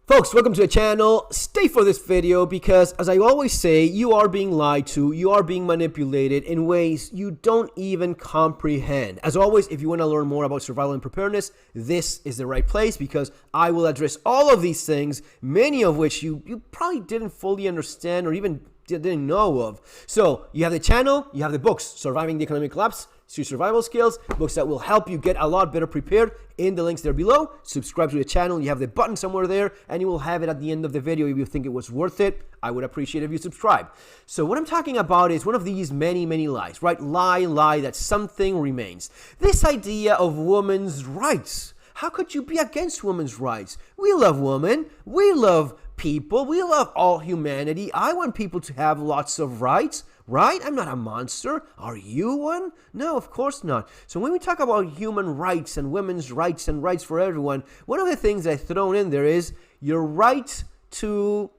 Folks, welcome to the channel. Stay for this video because, as I always say, you are being lied to, you are being manipulated in ways you don't even comprehend. As always, if you want to learn more about survival and preparedness, this is the right place because I will address all of these things, many of which you probably didn't fully understand or even didn't know of. So you have the channel, you have the books, Surviving the Economic Collapse, Survival Skills, books that will help you get a lot better prepared in the links there below. Subscribe to the channel. You have the button somewhere there, and you will have it at the end of the video if you think it was worth it. I would appreciate if you subscribe. So what I'm talking about is one of these many lies, right? Lie that something remains. This idea of women's rights. How could you be against women's rights? We love women. We love people. We love all humanity. I want people to have lots of rights, right? I'm not a monster. Are you one? No, of course not. So when we talk about human rights and women's rights and rights for everyone, one of the things I've thrown in there is your right to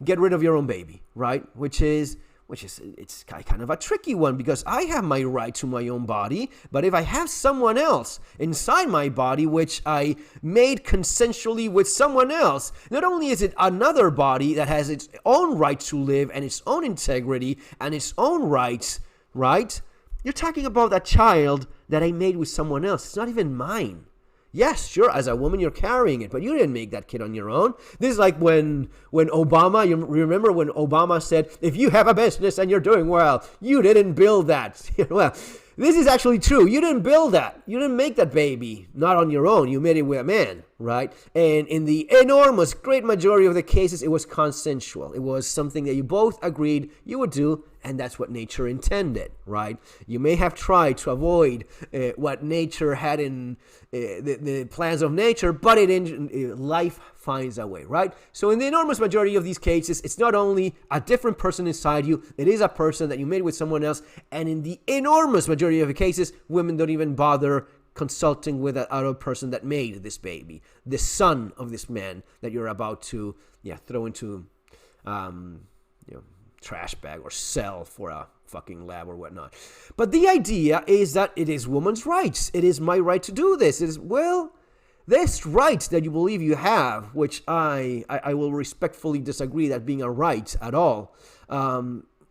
get rid of your own baby, right? Which is it's kind of a tricky one because I have my right to my own body, but if I have someone else inside my body, which I made consensually with someone else, not only is it another body that has its own right to live and its own integrity and its own rights, right? You're talking about that child that I made with someone else. It's not even mine. Yes, sure, as a woman, you're carrying it, but you didn't make that kid on your own. This is like when Obama, you remember when Obama said, if you have a business and you're doing well, you didn't build that. Well, this is actually true. You didn't build that. You didn't make that baby, not on your own. You made it with a man, right? And in the enormous, great majority of the cases, it was consensual. It was something that you both agreed you would do, and that's what nature intended, right? You may have tried to avoid what nature had in the plans of nature, but life finds a way, right? So in the enormous majority of these cases, it's not only a different person inside you, it is a person that you made with someone else, and in the enormous majority of the cases, women don't even bother consulting with that other person that made this baby, the son of this man that you're about to throw into trash bag or sell for a fucking lab or whatnot. But the idea is that it is woman's rights. It is my right to do this. It is, well, this right that you believe you have, which I will respectfully disagree that being a right at all,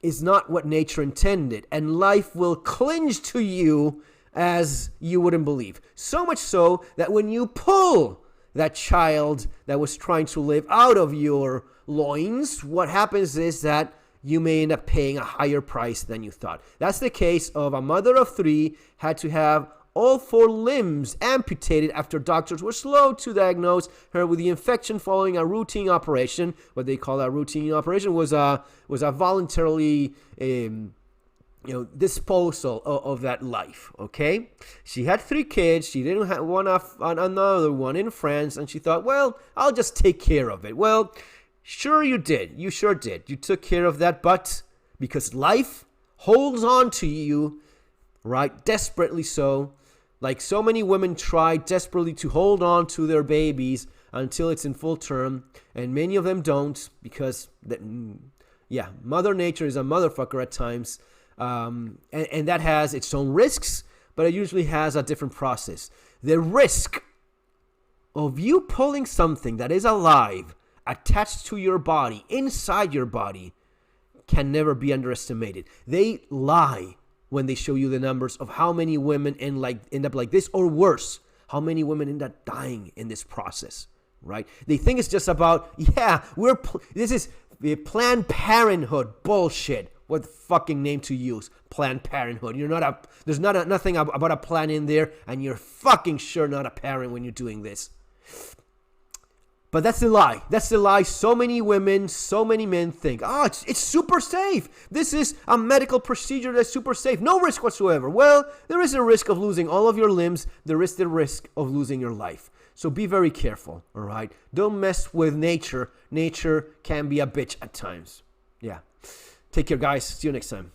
is not what nature intended. And life will cling to you as you wouldn't believe. So much so that when you pull that child that was trying to live out of your loins, what happens is that you may end up paying a higher price than you thought. That's the case of a mother of 3 had to have all 4 limbs amputated after doctors were slow to diagnose her with the infection following a routine operation. What they call a routine operation was a voluntarily disposal of that life. Okay, she had 3 kids. She didn't have another one in France, and she thought, well, I'll just take care of it. Well, sure you did. You sure did. You took care of that, but because life holds on to you, right, desperately so, like so many women try desperately to hold on to their babies until it's in full term, and many of them don't because, Mother Nature is a motherfucker at times, and that has its own risks, but it usually has a different process. The risk of you pulling something that is alive attached to your body, inside your body, can never be underestimated. They lie when they show you the numbers of how many women end up like this, or worse, how many women end up dying in this process, right? They think it's just about, this is the Planned Parenthood bullshit. What fucking name to use? Planned Parenthood. There's nothing about a plan in there, and you're fucking sure not a parent when you're doing this. But that's the lie. That's the lie so many women, so many men think. It's super safe. This is a medical procedure that's super safe. No risk whatsoever. Well, there is a risk of losing all of your limbs. There is the risk of losing your life. So be very careful, all right? Don't mess with nature. Nature can be a bitch at times. Yeah. Take care, guys. See you next time.